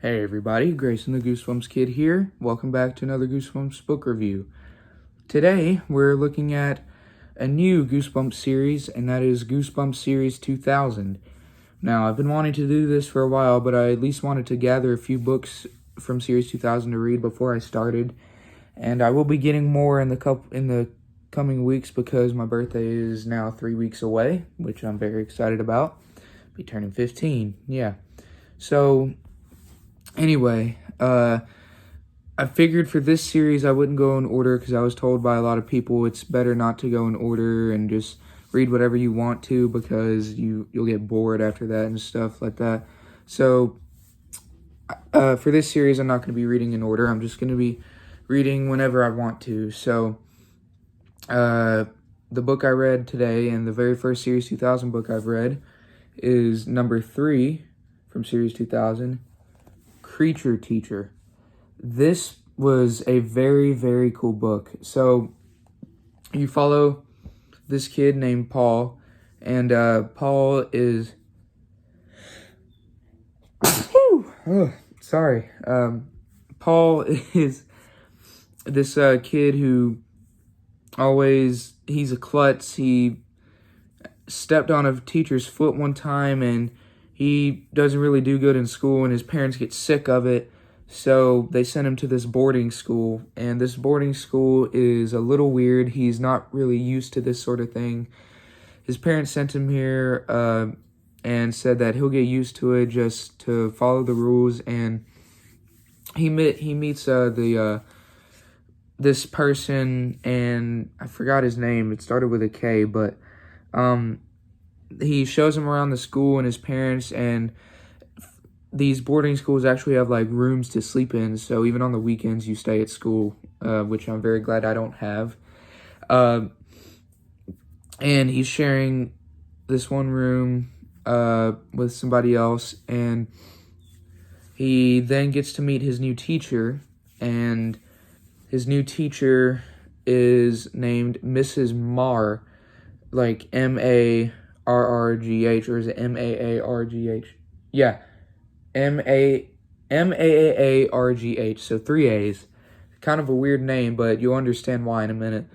Hey everybody, Grayson the Goosebumps Kid here. Welcome back to another Goosebumps book review. Today, we're looking at a new Goosebumps series, and that is Goosebumps Series 2000. Now, I've been wanting to do this for a while, but I at least wanted to gather a few books from Series 2000 to read before I started. And I will be getting more in the coming weeks because my birthday is now 3 weeks away, which I'm very excited about. Be turning 15, yeah. So, anyway, I figured for this series I wouldn't go in order because I was told by a lot of people it's better not to go in order and just read whatever you want to because you'll get bored after that and stuff like that. So for this series I'm not going to be reading in order. I'm just going to be reading whenever I want to. So the book I read today and the very first Series 2000 book I've read is number 3 from Series 2000, Creature Teacher. This was a very, very cool book. So you follow this kid named Paul, and Paul is Paul is this kid who he's a klutz. He stepped on a teacher's foot one time, and he doesn't really do good in school, and his parents get sick of it. So they sent him to this boarding school, and this boarding school is a little weird. He's not really used to this sort of thing. His parents sent him here and said that he'll get used to it just to follow the rules. And he meets this person, and I forgot his name. It started with a K, but he shows him around the school and his parents, and these boarding schools actually have like rooms to sleep in, so even on the weekends you stay at school, which I'm very glad I don't have. And he's sharing this one room with somebody else, and he then gets to meet his new teacher, and his new teacher is named Mrs. Marr, like Marrgh, or is it Maargh? Yeah. Maargh, so 3 A's. Kind of a weird name, but you'll understand why in a minute.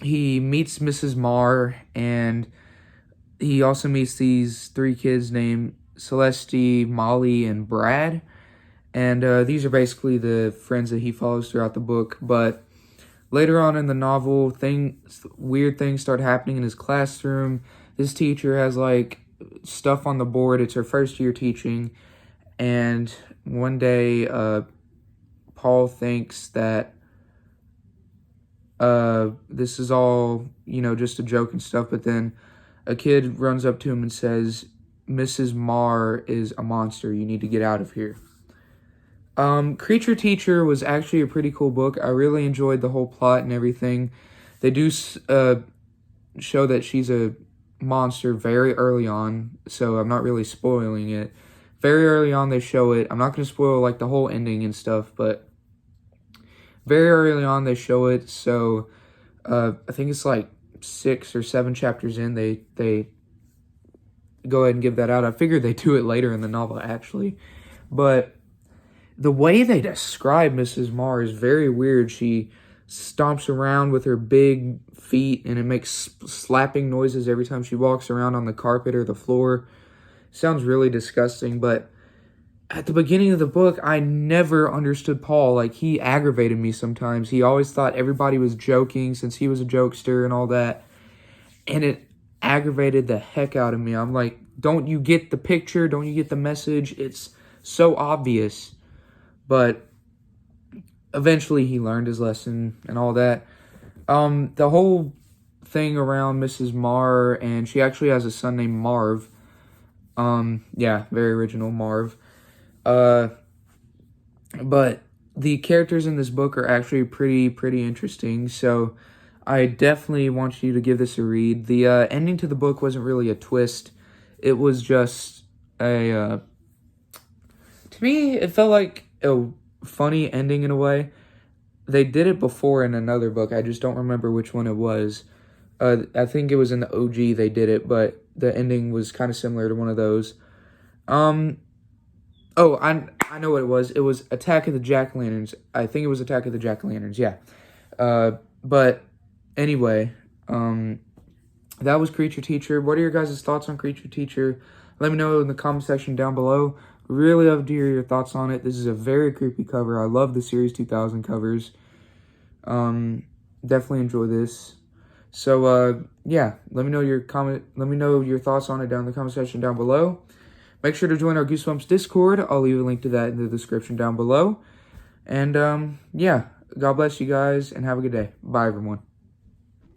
He meets Mrs. Marr, and he also meets these 3 kids named Celeste, Molly, and Brad. And these are basically the friends that he follows throughout the book. But later on in the novel, weird things start happening in his classroom. This teacher has like stuff on the board. It's her first year teaching, and one day Paul thinks that this is all just a joke and stuff, but then a kid runs up to him and says, Mrs. Marr is a monster, you need to get out of here. Creature Teacher was actually a pretty cool book. I really enjoyed the whole plot and everything. They do show that she's a monster very early on, so I'm not really spoiling it. Very early on they show it. I'm not going to spoil like the whole ending and stuff, but very early on they show it. So I think it's like 6 or 7 chapters in, they go ahead and give that out. I figured they do it later in the novel actually, but the way they describe Mrs. Marr is very weird. She stomps around with her big feet, and it makes slapping noises every time she walks around on the carpet or the floor. Sounds really disgusting, but at the beginning of the book, I never understood Paul. Like, he aggravated me sometimes. He always thought everybody was joking since he was a jokester and all that, and it aggravated the heck out of me. I'm like, don't you get the picture? Don't you get the message? It's so obvious. But eventually he learned his lesson and all that. The whole thing around Mrs. Marr, and she actually has a son named Marv. Yeah, very original, Marv. But the characters in this book are actually pretty interesting, so I definitely want you to give this a read. The ending to the book wasn't really a twist. It was just to me, it felt like a funny ending in a way. They did it before in another book. I just don't remember which one it was. I think it was in the OG they did it, but the ending was kind of similar to one of those. Oh, I know what it was. It was Attack of the Jack-o'-lanterns. I think it was Attack of the Jack-o'-lanterns, yeah. But anyway, that was Creature Teacher. What are your guys' thoughts on Creature Teacher? Let me know in the comment section down below. Really love to hear your thoughts on it. This is a very creepy cover. I love the Series 2000 covers. Definitely enjoy this. So, yeah, let me know your thoughts on it down in the comment section down below. Make sure to join our Goosebumps Discord. I'll leave a link to that in the description down below. And, yeah, God bless you guys, and have a good day. Bye, everyone.